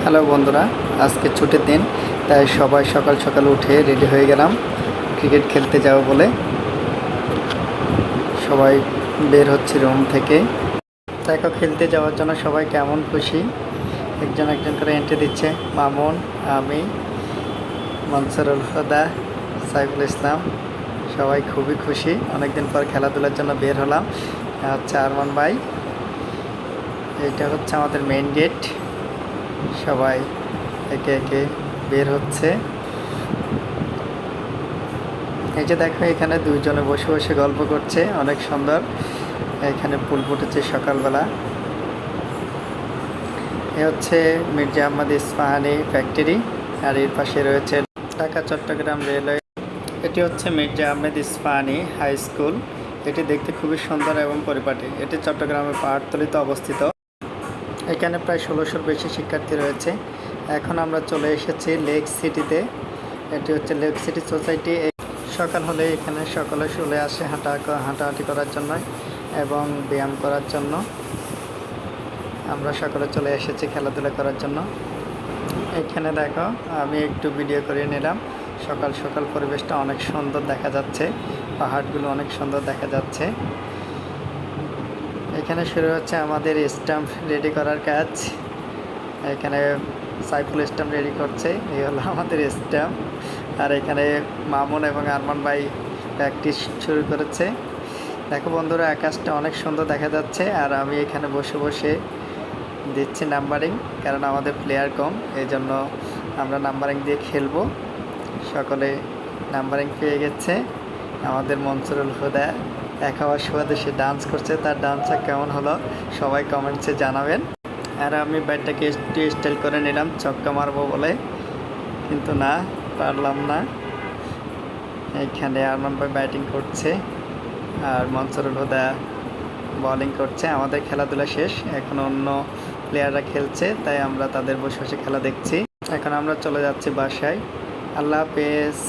Hello বন্ধুরা, আজকে ছুটির দিন, তাই সবাই সকাল সকাল উঠে রেডি হয়ে গেলাম ক্রিকেট খেলতে যাব বলে। সবাই বের হচ্ছে রুম থেকে। দেখো খেলতে যাওয়ার জন্য সবাই কেমন খুশি, একজন একজন করে এন্ট্রি দিচ্ছে। মামুন, আমি, মনসুরুল হুদা, সাইফুল ইসলাম, সবাই খুবই খুশি। অনেকদিন পর খেলাধুলার জন্য বের হলাম। আচ্ছা আরমান ভাই, এটা হচ্ছে আমাদের মেইন গেট। সবাই একে একে বের হচ্ছে। এই যে দেখো, এখানে দুইজনে বসে বসে গল্প করছে, অনেক সুন্দর। এখানে ফুল ফুটেছে সকালবেলা। এ হচ্ছে মির্জা আহমদ ইস্পাহানি ফ্যাক্টরি, আর এর পাশে রয়েছে ঢাকা চট্টগ্রাম রেলওয়ে। এটি হচ্ছে মির্জা আহমেদ ইস্পাহানি হাই স্কুল। এটি দেখতে খুবই সুন্দর এবং পরিপাটি। এটি চট্টগ্রামের পাহাড়তলিতে অবস্থিত। এখানে প্রায় 1600-র বেশি শিক্ষার্থী রয়েছে। এখন আমরা চলে এসেছি লেক সিটিতে। এটি হচ্ছে লেক সিটি সোসাইটি। সকাল হলে এখানে সকলে চলে আসে হাঁটাহাঁটি করার জন্য এবং ব্যায়াম করার জন্য। আমরা সকলে চলে এসেছি খেলাধুলা করার জন্য। এখানে দেখো, আমি একটু ভিডিও করে নিলাম। সকাল সকাল পরিবেশটা অনেক সুন্দর দেখা যাচ্ছে, পাহাড়গুলো অনেক সুন্দর দেখা যাচ্ছে। এখানে শুরু হচ্ছে আমাদের স্ট্যাম্প রেডি করার কাজ। এখানে সাইফুল স্ট্যাম্প রেডি করছে, এই হলো আমাদের স্ট্যাম্প। আর এখানে মামুন এবং আরমান ভাই প্র্যাকটিস শুরু করেছে। দেখো বন্ধুরা, আকাশটা অনেক সুন্দর দেখা যাচ্ছে। আর আমি এখানে বসে বসে দিচ্ছি নাম্বারিং, কারণ আমাদের প্লেয়ার কম, এই জন্য আমরা নাম্বারিং দিয়ে খেলবো। সকলে নাম্বারিং পেয়ে গেছে। আমাদের মনসুরুল হুদা এক হওয়ার সুবাদে সে ডান্স করছে, তার ডান্সটা কেমন হলো সবাই কমেন্টসে জানাবেন। আর আমি ব্যাটটাকে একটু স্টাইল করে নিলাম ছক্কা মারবো বলে, কিন্তু না, পারলাম না। এইখানে আরমান ভাই ব্যাটিং করছে আর মনসুরুল হুদা বোলিং করছে। আমাদের খেলাধুলা শেষ, এখন অন্য প্লেয়াররা খেলছে, তাই আমরা তাদের বসে বসে খেলা দেখছি। এখন আমরা চলে যাচ্ছি বাসায়। আল্লাহ হাফেজ।